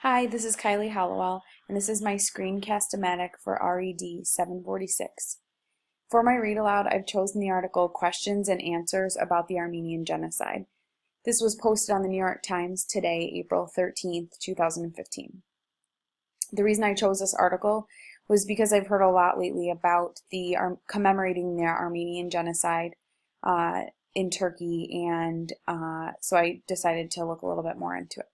Hi, this is Kylie Hallowell, and this is my screencast-o-matic for RED 746. For my read aloud, I've chosen the article Questions and Answers about the Armenian Genocide. This was posted on the New York Times today, April 13th, 2015. The reason I chose this article was because I've heard a lot lately about the commemorating the Armenian Genocide in Turkey, and so I decided to look a little bit more into it.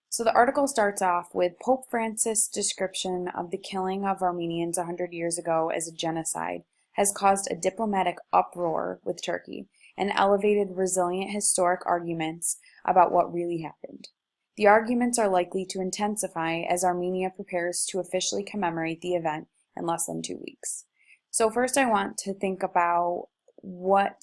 So the article starts off with Pope Francis' description of the killing of Armenians 100 years ago as a genocide has caused a diplomatic uproar with Turkey and elevated resilient historic arguments about what really happened. The arguments are likely to intensify as Armenia prepares to officially commemorate the event in less than 2 weeks. So first I want to think about what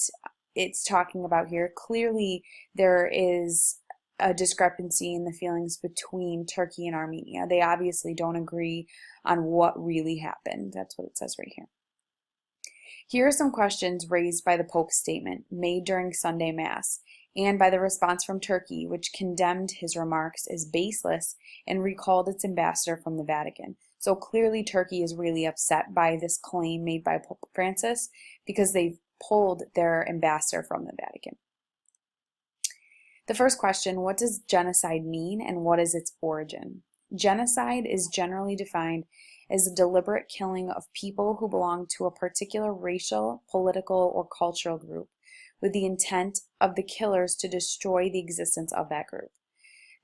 it's talking about here. Clearly there is a discrepancy in the feelings between Turkey and Armenia. They obviously don't agree on what really happened. That's what it says right here. Here are some questions raised by the Pope's statement made during Sunday Mass and by the response from Turkey, which condemned his remarks as baseless and recalled its ambassador from the Vatican. So clearly Turkey is really upset by this claim made by Pope Francis because they've pulled their ambassador from the Vatican. The first question, what does genocide mean and what is its origin? Genocide is generally defined as a deliberate killing of people who belong to a particular racial, political, or cultural group with the intent of the killers to destroy the existence of that group.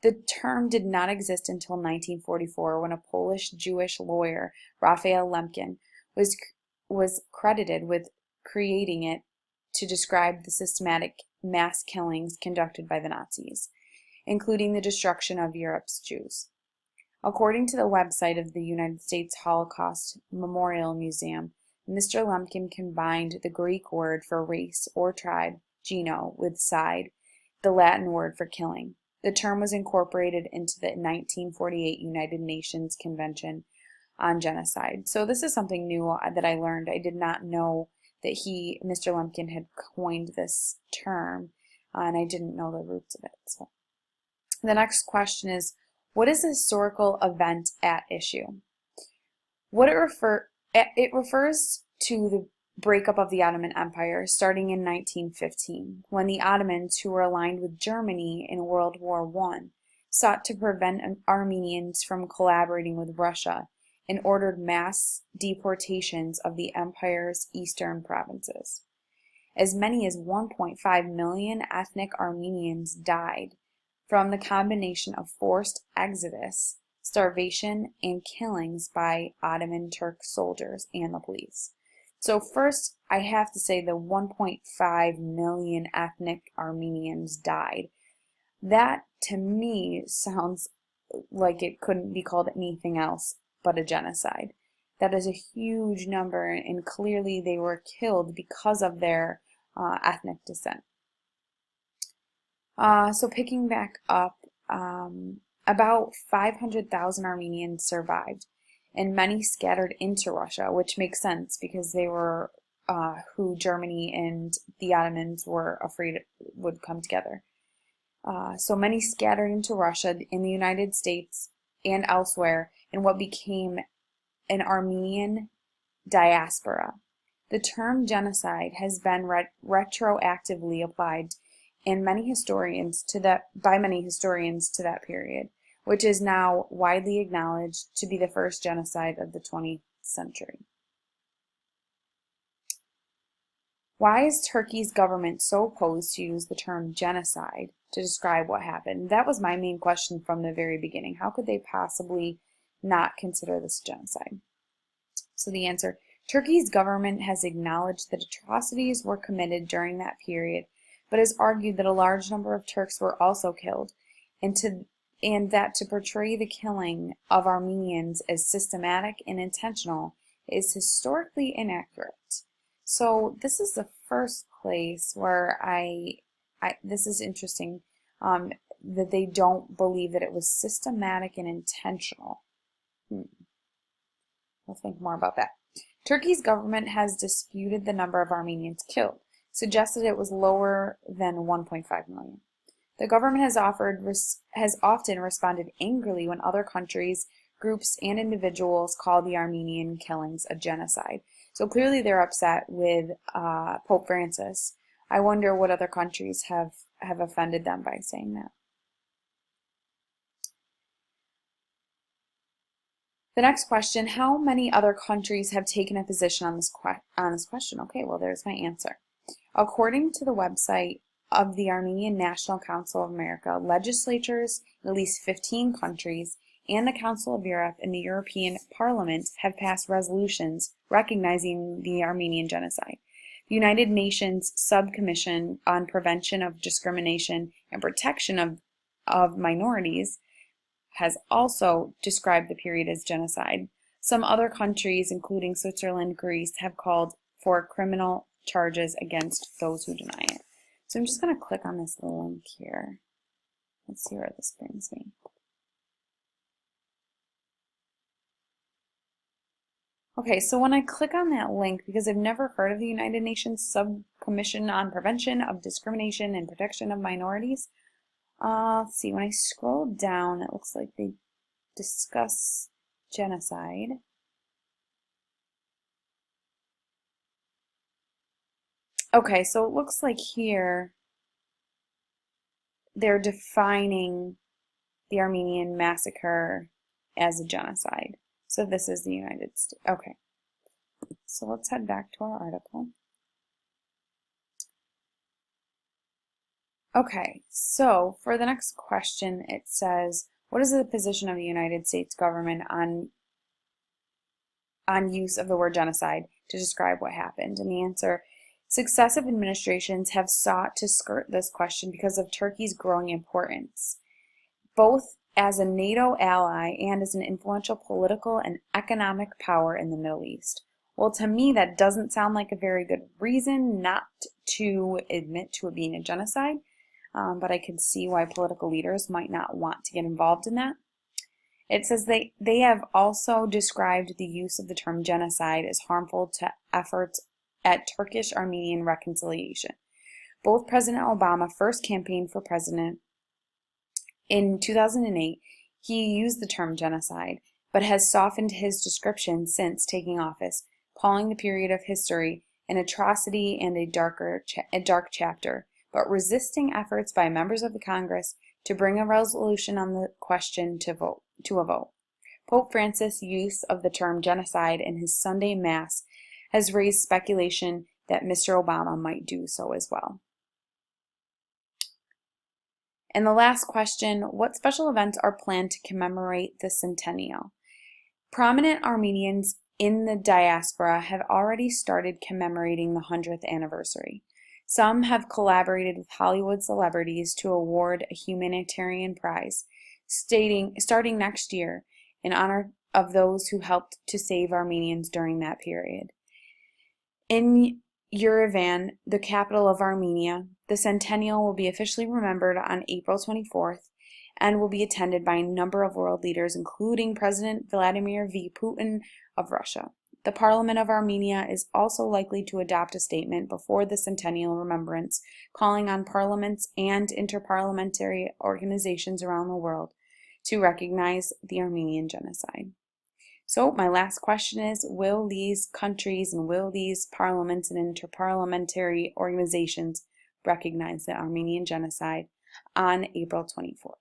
The term did not exist until 1944 when a Polish Jewish lawyer, Raphael Lemkin, was credited with creating it to describe the systematic mass killings conducted by the Nazis, including the destruction of Europe's Jews. According to the website of the United States Holocaust Memorial Museum, Mr. Lemkin combined the Greek word for race or tribe, geno, with side, the Latin word for killing. The term was incorporated into the 1948 United Nations Convention on Genocide. So this is something new that I learned. I did not know that Mr. Lemkin, had coined this term, and I didn't know the roots of it. So the next question is, what is the historical event at issue? It refers to the breakup of the Ottoman Empire starting in 1915, when the Ottomans, who were aligned with Germany in World War I, sought to prevent Armenians from collaborating with Russia and ordered mass deportations of the empire's eastern provinces. As many as 1.5 million ethnic Armenians died from the combination of forced exodus, starvation, and killings by Ottoman Turk soldiers and the police. So first, I have to say the 1.5 million ethnic Armenians died. That, to me, sounds like it couldn't be called anything else but a genocide. That is a huge number, and clearly they were killed because of their ethnic descent. So picking back up, about 500,000 Armenians survived, and many scattered into Russia, which makes sense because they were who Germany and the Ottomans were afraid would come together. So many scattered into Russia, in the United States, and elsewhere in what became an Armenian diaspora. The term genocide has been retroactively applied by many historians to that period, which is now widely acknowledged to be the first genocide of the 20th century. Why is Turkey's government so opposed to use the term genocide to describe what happened? That was my main question from the very beginning. How could they possibly not consider this genocide? So the answer, Turkey's government has acknowledged that atrocities were committed during that period, but has argued that a large number of Turks were also killed, and that to portray the killing of Armenians as systematic and intentional is historically inaccurate. So this is the first place where this is interesting, that they don't believe that it was systematic and intentional. We'll think more about that. Turkey's government has disputed the number of Armenians killed, suggested it was lower than 1.5 million. The government has often responded angrily when other countries, groups, and individuals call the Armenian killings a genocide. So clearly they're upset with Pope Francis. I wonder what other countries have offended them by saying that. The next question, how many other countries have taken a position on this question? Okay, well, there's my answer. According to the website of the Armenian National Council of America, legislatures in at least 15 countries and the Council of Europe and the European Parliament have passed resolutions recognizing the Armenian genocide. The United Nations Subcommission on Prevention of Discrimination and Protection of Minorities has also described the period as genocide. Some other countries, including Switzerland, Greece, have called for criminal charges against those who deny it. So I'm just going to click on this link here. Let's see where this brings me. Okay, so when I click on that link, because I've never heard of the United Nations Subcommission on Prevention of Discrimination and Protection of Minorities, let's see, when I scroll down, it looks like they discuss genocide. Okay, so it looks like here they're defining the Armenian massacre as a genocide. So this is the United States. Okay, so let's head back to our article. Okay, so for the next question, it says, what is the position of the United States government on use of the word genocide to describe what happened? And the answer, successive administrations have sought to skirt this question because of Turkey's growing importance, both as a NATO ally and as an influential political and economic power in the Middle East. Well, to me, that doesn't sound like a very good reason not to admit to it being a genocide, but I could see why political leaders might not want to get involved in that. It says they have also described the use of the term genocide as harmful to efforts at Turkish-Armenian reconciliation. Both President Obama first campaigned for president in 2008, he used the term genocide, but has softened his description since taking office, calling the period of history an atrocity and a dark chapter, but resisting efforts by members of the Congress to bring a resolution on the question to a vote. Pope Francis' use of the term genocide in his Sunday Mass has raised speculation that Mr. Obama might do so as well. And the last question, what special events are planned to commemorate the centennial? Prominent Armenians in the diaspora have already started commemorating the 100th anniversary. Some have collaborated with Hollywood celebrities to award a humanitarian prize, starting next year, in honor of those who helped to save Armenians during that period. In Yerevan, the capital of Armenia, the centennial will be officially remembered on April 24th and will be attended by a number of world leaders, including President Vladimir V. Putin of Russia. The Parliament of Armenia is also likely to adopt a statement before the centennial remembrance, calling on parliaments and interparliamentary organizations around the world to recognize the Armenian genocide. So my last question is, will these countries and will these parliaments and interparliamentary organizations recognize the Armenian genocide on April 24th?